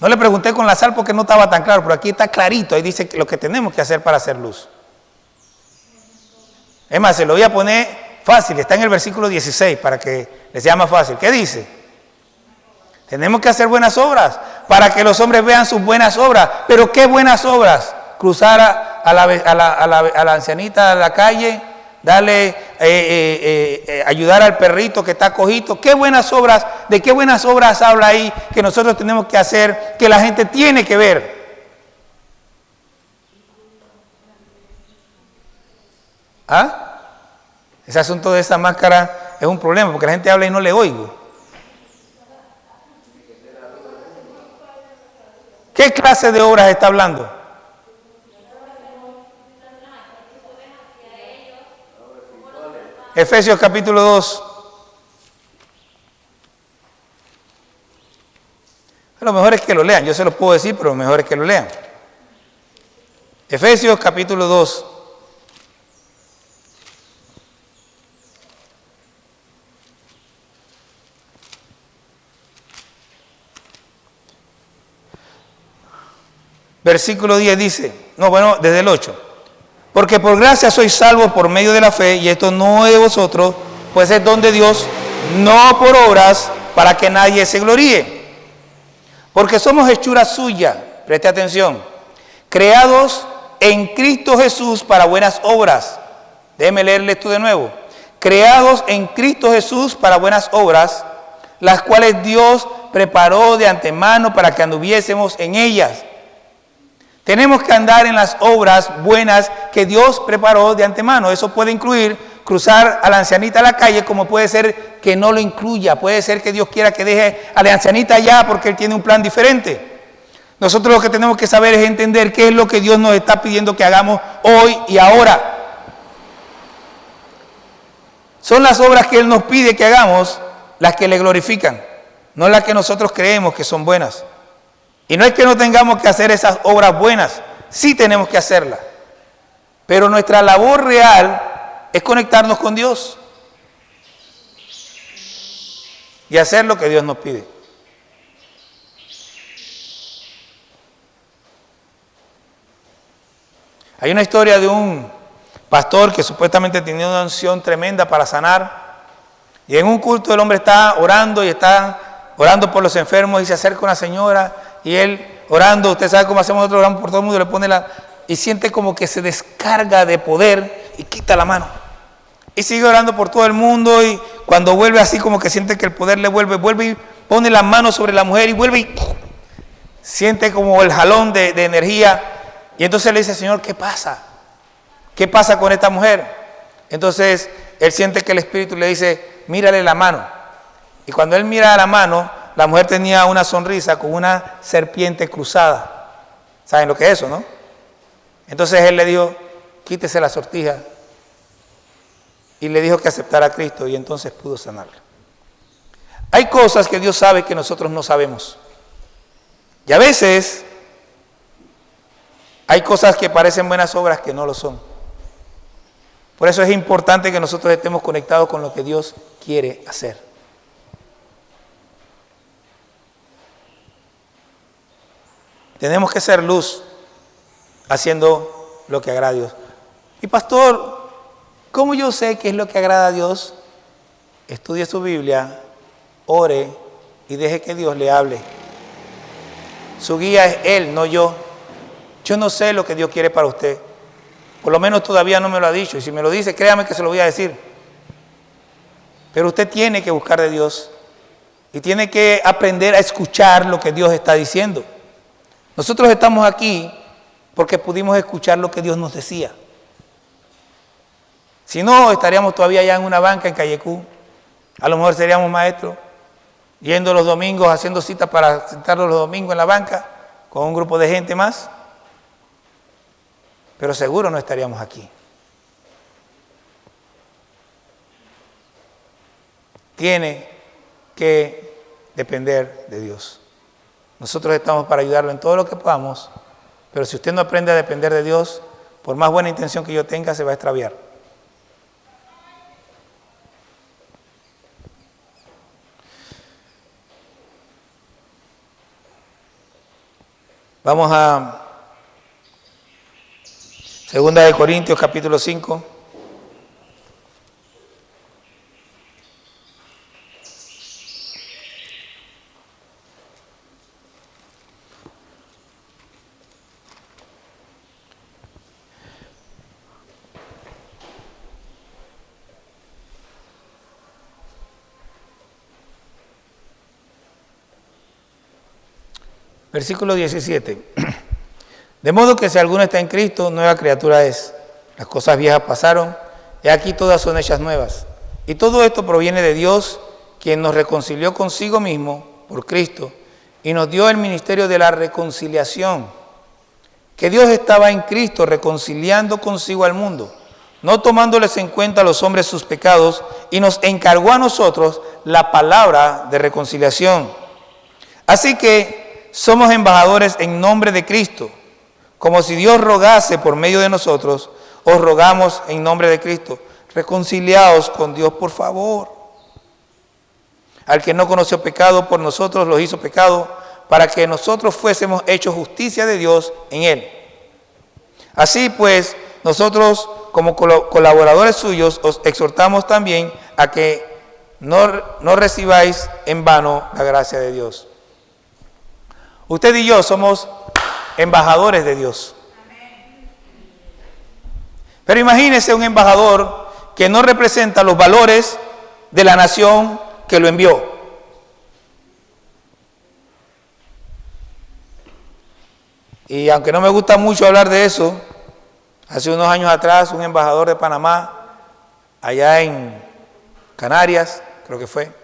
No le pregunté con la sal porque no estaba tan claro, pero aquí está clarito, ahí dice lo que tenemos que hacer para hacer luz. Es más, se lo voy a poner fácil, está en el versículo 16 para que les sea más fácil. ¿Qué dice? Tenemos que hacer buenas obras para que los hombres vean sus buenas obras. ¿Pero qué buenas obras? Cruzar a la ancianita a la calle, darle, ayudar al perrito que está cojito. ¿Qué buenas obras? ¿De qué buenas obras habla ahí que nosotros tenemos que hacer, que la gente tiene que ver? ¿Ah? Ese asunto de esa máscara es un problema porque la gente habla y no le oigo. ¿Qué clase de obras está hablando? Efesios capítulo 2. Lo mejor es que lo lean, yo se lo puedo decir, pero lo mejor es que lo lean. Efesios capítulo 2. Versículo 10 dice, desde el 8. Porque por gracia sois salvos por medio de la fe, y esto no es de vosotros, pues es don de Dios, no por obras, para que nadie se gloríe. Porque somos hechura suya, preste atención, creados en Cristo Jesús para buenas obras. Déjeme leerle esto de nuevo. Creados en Cristo Jesús para buenas obras, las cuales Dios preparó de antemano para que anduviésemos en ellas. Tenemos que andar en las obras buenas que Dios preparó de antemano. Eso puede incluir cruzar a la ancianita a la calle, como puede ser que no lo incluya. Puede ser que Dios quiera que deje a la ancianita allá porque Él tiene un plan diferente. Nosotros lo que tenemos que saber es entender qué es lo que Dios nos está pidiendo que hagamos hoy y ahora. Son las obras que Él nos pide que hagamos las que le glorifican, no las que nosotros creemos que son buenas. Y no es que no tengamos que hacer esas obras buenas, sí tenemos que hacerlas. Pero nuestra labor real es conectarnos con Dios y hacer lo que Dios nos pide. Hay una historia de un pastor que supuestamente tenía una unción tremenda para sanar. Y en un culto el hombre está orando y está orando por los enfermos y se acerca una señora. Y él orando, usted sabe cómo hacemos nosotros, oramos por todo el mundo, le pone y siente como que se descarga de poder y quita la mano. Y sigue orando por todo el mundo y cuando vuelve así como que siente que el poder le vuelve y pone la mano sobre la mujer y vuelve y siente como el jalón de energía. Y entonces le dice, Señor, ¿qué pasa? ¿Qué pasa con esta mujer? Entonces él siente que el Espíritu le dice, mírale la mano. Y cuando él mira la mano, la mujer tenía una sonrisa con una serpiente cruzada. ¿Saben lo que es eso, no? Entonces él le dijo, quítese la sortija. Y le dijo que aceptara a Cristo y entonces pudo sanarla. Hay cosas que Dios sabe que nosotros no sabemos. Y a veces hay cosas que parecen buenas obras que no lo son. Por eso es importante que nosotros estemos conectados con lo que Dios quiere hacer. Tenemos que ser luz haciendo lo que agrada a Dios. Y pastor, ¿cómo yo sé qué es lo que agrada a Dios? Estudie su Biblia, ore y deje que Dios le hable. Su guía es Él, no yo. Yo no sé lo que Dios quiere para usted. Por lo menos todavía no me lo ha dicho. Y si me lo dice, créame que se lo voy a decir. Pero usted tiene que buscar de Dios. Y tiene que aprender a escuchar lo que Dios está diciendo. Nosotros estamos aquí porque pudimos escuchar lo que Dios nos decía. Si no, estaríamos todavía allá en una banca en Callecú, A lo mejor seríamos maestros, yendo los domingos, haciendo citas para sentarnos los domingos en la banca con un grupo de gente más. Pero seguro no estaríamos aquí. Tiene que depender de Dios. Nosotros estamos para ayudarlo en todo lo que podamos, pero si usted no aprende a depender de Dios, por más buena intención que yo tenga, se va a extraviar. Vamos a 2 de Corintios capítulo 5. Versículo 17. De modo que si alguno está en Cristo, nueva criatura es. Las cosas viejas pasaron, y aquí todas son hechas nuevas. Y todo esto proviene de Dios, quien nos reconcilió consigo mismo por Cristo, y nos dio el ministerio de la reconciliación. Que Dios estaba en Cristo reconciliando consigo al mundo, no tomándoles en cuenta a los hombres sus pecados, y nos encargó a nosotros la palabra de reconciliación. Así que somos embajadores en nombre de Cristo. Como si Dios rogase por medio de nosotros, os rogamos en nombre de Cristo. Reconciliaos con Dios, por favor. Al que no conoció pecado, por nosotros los hizo pecado, para que nosotros fuésemos hechos justicia de Dios en él. Así pues, nosotros como colaboradores suyos, os exhortamos también a que no recibáis en vano la gracia de Dios. Usted y yo somos embajadores de Dios. Pero imagínese un embajador que no representa los valores de la nación que lo envió. Y aunque no me gusta mucho hablar de eso, hace unos años atrás un embajador de Panamá, allá en Canarias, creo que fue,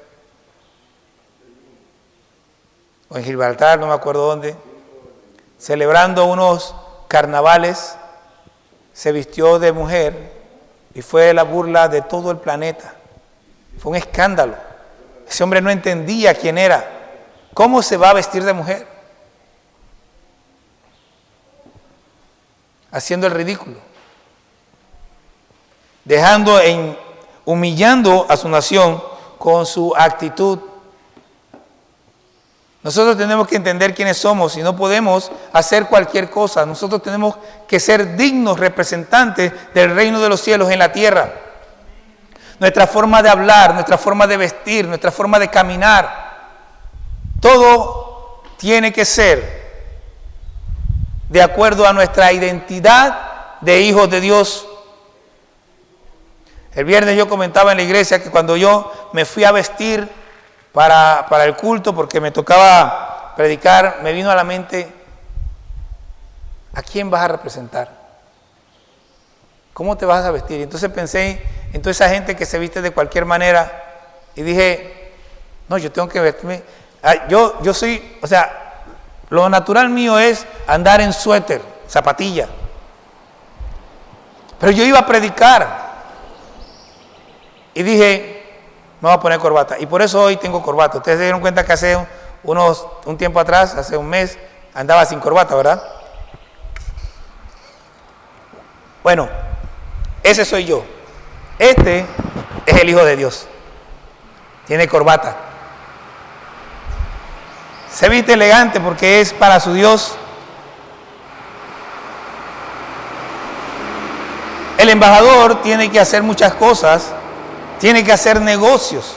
o en Gibraltar, no me acuerdo dónde, celebrando unos carnavales, se vistió de mujer y fue la burla de todo el planeta. Fue un escándalo. Ese hombre no entendía quién era. ¿Cómo se va a vestir de mujer? Haciendo el ridículo. Humillando a su nación con su actitud. Nosotros tenemos que entender quiénes somos y no podemos hacer cualquier cosa. Nosotros tenemos que ser dignos representantes del reino de los cielos en la tierra. Nuestra forma de hablar, nuestra forma de vestir, nuestra forma de caminar, todo tiene que ser de acuerdo a nuestra identidad de hijos de Dios. El viernes yo comentaba en la iglesia que cuando yo me fui a vestir para el culto, porque me tocaba predicar, me vino a la mente, ¿a quién vas a representar? ¿Cómo te vas a vestir? Entonces pensé en toda esa gente que se viste de cualquier manera y dije, no, yo tengo que vestirme. Yo soy, o sea, lo natural mío es andar en suéter, zapatilla. Pero yo iba a predicar y dije, me voy a poner corbata. Y por eso hoy tengo corbata. Ustedes se dieron cuenta que hace un tiempo atrás, hace un mes, andaba sin corbata, ¿verdad? Bueno, ese soy yo. Este es el Hijo de Dios. Tiene corbata. Se viste elegante porque es para su Dios. El embajador tiene que hacer muchas cosas. Tiene que hacer negocios,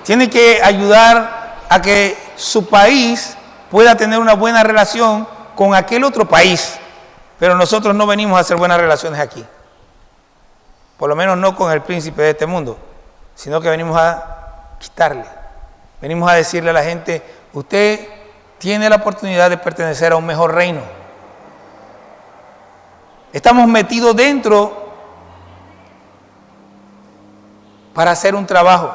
tiene que ayudar a que su país pueda tener una buena relación con aquel otro país. Pero nosotros no venimos a hacer buenas relaciones aquí. Por lo menos no con el príncipe de este mundo, sino que venimos a quitarle. Venimos a decirle a la gente, usted tiene la oportunidad de pertenecer a un mejor reino. Estamos metidos dentro para hacer un trabajo.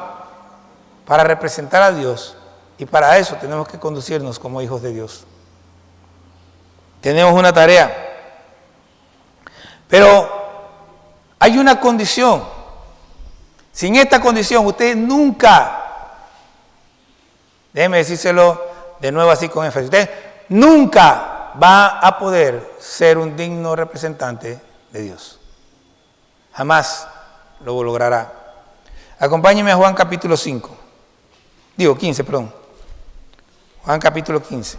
para representar a Dios, y para eso tenemos que conducirnos como hijos de Dios. Tenemos una tarea. Pero hay una condición. Sin esta condición usted nunca, déjeme decírselo de nuevo así con énfasis, usted nunca va a poder ser un digno representante de Dios. Jamás lo logrará. Acompáñeme a Juan capítulo 15, perdón. Juan capítulo 15.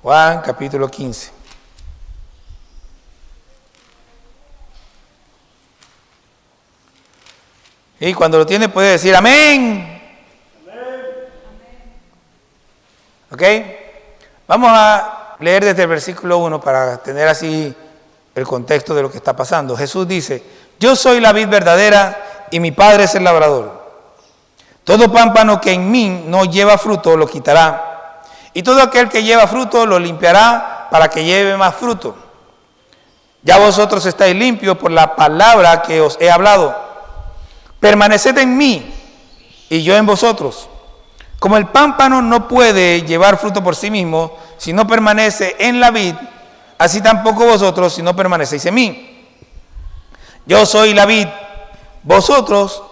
Juan capítulo 15. Y cuando lo tiene puede decir amén. ¿Ok? Vamos a leer desde el versículo 1 para tener así el contexto de lo que está pasando. Jesús dice: yo soy la vid verdadera y mi Padre es el labrador. Todo pámpano que en mí no lleva fruto lo quitará, y todo aquel que lleva fruto lo limpiará para que lleve más fruto. Ya vosotros estáis limpios por la palabra que os he hablado. Permaneced en mí y yo en vosotros. Como el pámpano no puede llevar fruto por sí mismo si no permanece en la vid, así tampoco vosotros si no permanecéis en mí. Yo soy la vid, vosotros,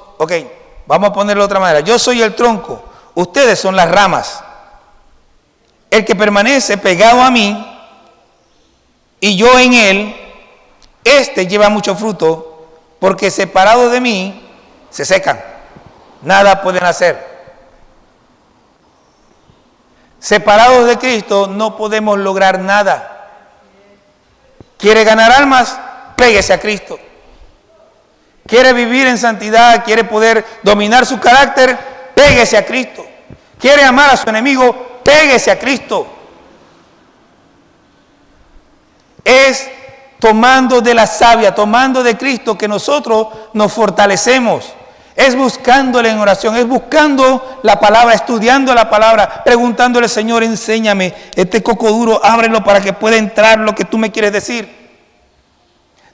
vamos a ponerlo de otra manera. Yo soy el tronco, ustedes son las ramas. El que permanece pegado a mí y yo en él, este lleva mucho fruto, porque separados de mí se secan, nada pueden hacer. Separados de Cristo no podemos lograr nada. ¿Quiere ganar almas? Péguese a Cristo. ¿Quiere vivir en santidad? ¿Quiere poder dominar su carácter? Péguese a Cristo. ¿Quiere amar a su enemigo? Péguese a Cristo. Es tomando de la savia, tomando de Cristo que nosotros nos fortalecemos. Es buscándole en oración, es buscando la palabra, estudiando la palabra, preguntándole: Señor, enséñame este coco duro, ábrelo para que pueda entrar lo que tú me quieres decir.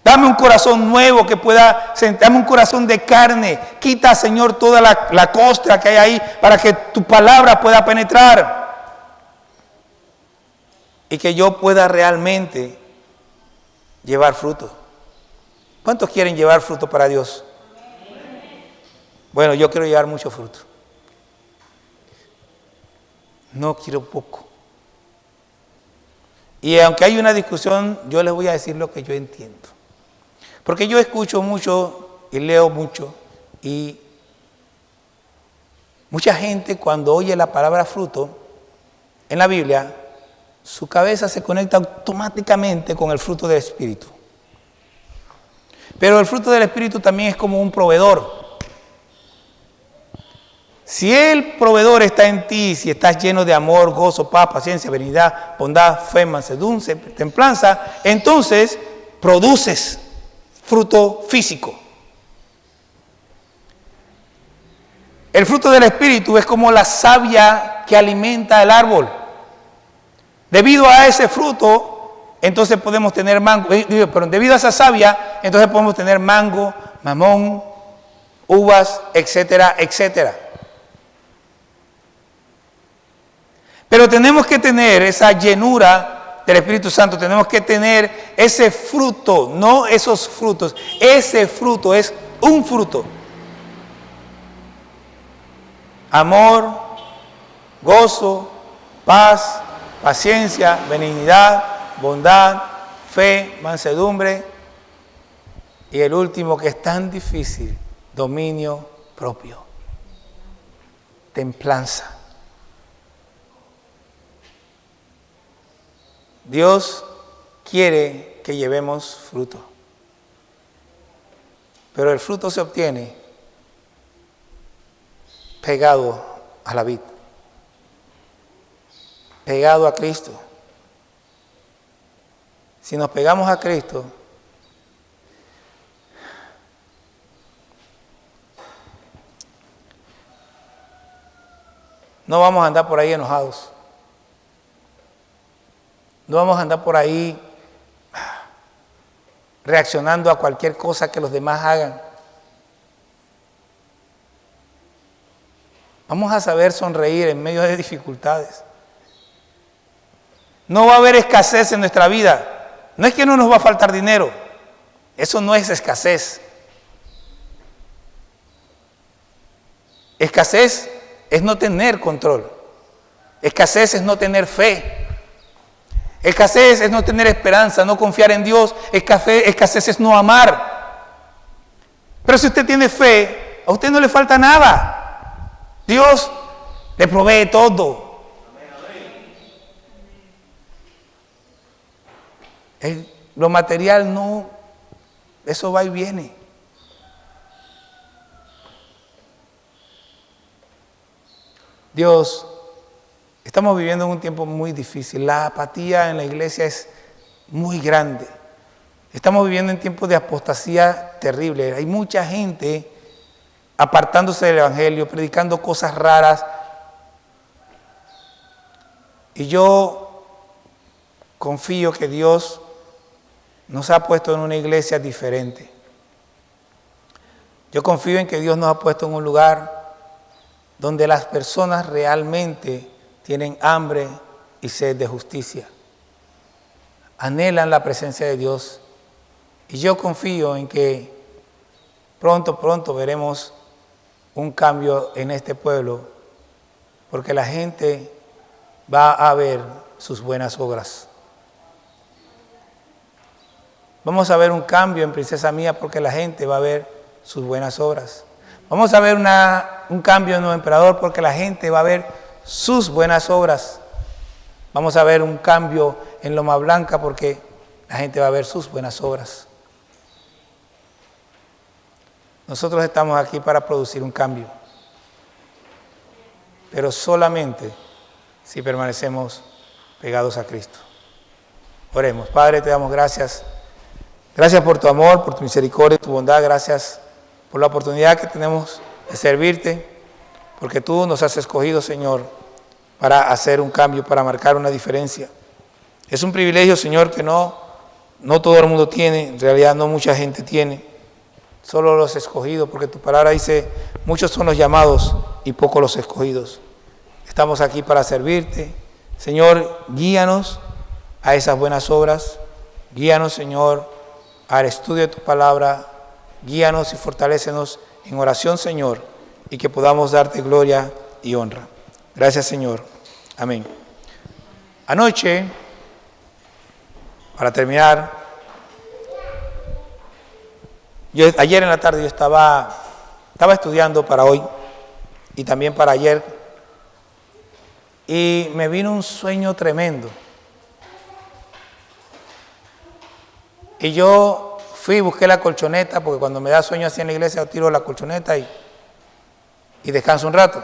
Dame un corazón nuevo que pueda, dame un corazón de carne. Quita, Señor, toda la costra que hay ahí para que tu palabra pueda penetrar. Y que yo pueda realmente llevar fruto. ¿Cuántos quieren llevar fruto para Dios? Bueno, yo quiero llevar mucho fruto. No quiero poco. Y aunque hay una discusión, yo les voy a decir lo que yo entiendo. Porque yo escucho mucho y leo mucho, y mucha gente cuando oye la palabra fruto en la Biblia, su cabeza se conecta automáticamente con el fruto del Espíritu. Pero el fruto del Espíritu también es como un proveedor. Si el proveedor está en ti, si estás lleno de amor, gozo, paz, paciencia, benignidad, bondad, fe, mansedumbre, templanza, entonces produces fruto físico. El fruto del Espíritu es como la savia que alimenta el árbol. Debido a ese fruto, entonces podemos tener mango, pero debido a esa savia, entonces podemos tener mango, mamón, uvas, etcétera, etcétera. Pero tenemos que tener esa llenura del Espíritu Santo, tenemos que tener ese fruto, no esos frutos. Ese fruto es un fruto. Amor, gozo, paz, paciencia, benignidad, bondad, fe, mansedumbre. Y el último, que es tan difícil, dominio propio, templanza. Dios quiere que llevemos fruto, pero el fruto se obtiene pegado a la vid, pegado a Cristo. Si nos pegamos a Cristo, no vamos a andar por ahí enojados. No vamos a andar por ahí reaccionando a cualquier cosa que los demás hagan. Vamos a saber sonreír en medio de dificultades. No va a haber escasez en nuestra vida. No es que no nos va a faltar dinero. Eso no es escasez. Escasez es no tener control. Escasez es no tener fe. Escasez es no tener esperanza, no confiar en Dios. Escasez es no amar. Pero si usted tiene fe, a usted no le falta nada. Dios le provee todo. Lo material no, eso va y viene. Dios, estamos viviendo en un tiempo muy difícil. La apatía en la iglesia es muy grande. Estamos viviendo en tiempos de apostasía terrible. Hay mucha gente apartándose del evangelio, predicando cosas raras. Y yo confío que Dios nos ha puesto en una iglesia diferente. Yo confío en que Dios nos ha puesto en un lugar donde las personas realmente tienen hambre y sed de justicia. Anhelan la presencia de Dios. Y yo confío en que pronto veremos un cambio en este pueblo, porque la gente va a ver sus buenas obras. Vamos a ver un cambio en Princesa Mía porque la gente va a ver sus buenas obras. Vamos a ver un cambio en Nuevo Emperador porque la gente va a ver sus buenas obras. Vamos a ver un cambio en Loma Blanca porque la gente va a ver sus buenas obras. Nosotros estamos aquí para producir un cambio, pero solamente si permanecemos pegados a Cristo. Oremos. Padre, te damos gracias. Gracias por tu amor, por tu misericordia, tu bondad. Gracias por la oportunidad que tenemos de servirte, porque tú nos has escogido, Señor, para hacer un cambio, para marcar una diferencia. Es un privilegio, Señor, que no todo el mundo tiene, en realidad no mucha gente tiene, solo los escogidos, porque tu palabra dice, muchos son los llamados y pocos los escogidos. Estamos aquí para servirte. Señor, guíanos a esas buenas obras, guíanos, Señor, al estudio de tu palabra, guíanos y fortalécenos en oración, Señor, y que podamos darte gloria y honra. Gracias, Señor. Amén. Anoche, para terminar, ayer en la tarde yo estaba estudiando para hoy y también para ayer, y me vino un sueño tremendo. Y yo fui y busqué la colchoneta, porque cuando me da sueño así en la iglesia, yo tiro la colchoneta y descanso un rato.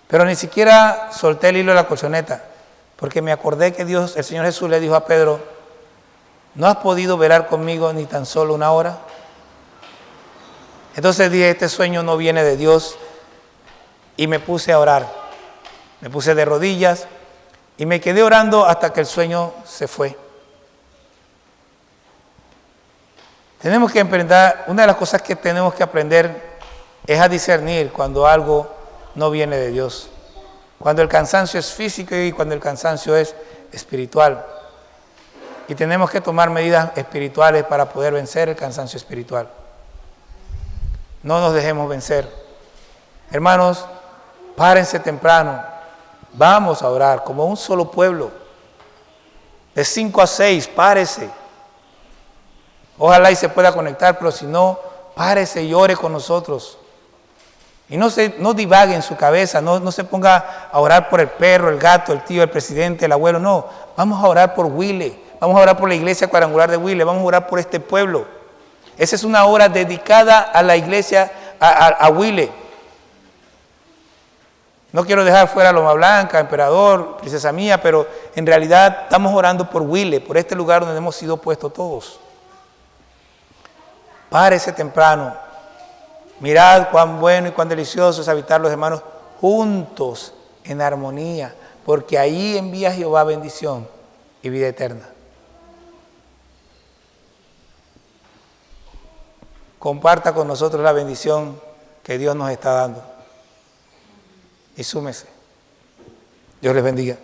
Pero ni siquiera solté el hilo de la colchoneta, porque me acordé que Dios, el Señor Jesús le dijo a Pedro, ¿no has podido velar conmigo ni tan solo una hora? Entonces dije, este sueño no viene de Dios, y me puse a orar. Me puse de rodillas y me quedé orando hasta que el sueño se fue. Tenemos que aprender, una de las cosas que tenemos que aprender es a discernir cuando algo no viene de Dios. Cuando el cansancio es físico y cuando el cansancio es espiritual. Y tenemos que tomar medidas espirituales para poder vencer el cansancio espiritual. No nos dejemos vencer. Hermanos, párense temprano. Vamos a orar como un solo pueblo. De 5 a 6, párese. Ojalá y se pueda conectar, pero si no, párese y ore con nosotros. Y no divague en su cabeza, no se ponga a orar por el perro, el gato, el tío, el presidente, el abuelo. No, vamos a orar por Huile, vamos a orar por la iglesia cuadrangular de Huile, vamos a orar por este pueblo. Esa es una hora dedicada a la iglesia, a Huile. No quiero dejar fuera a Loma Blanca, Emperador, Princesa Mía, pero en realidad estamos orando por Huile, por este lugar donde hemos sido puestos todos. Párese temprano. Mirad cuán bueno y cuán delicioso es habitar los hermanos juntos en armonía, porque ahí envía Jehová bendición y vida eterna. Comparta con nosotros la bendición que Dios nos está dando. y súmese. Dios les bendiga.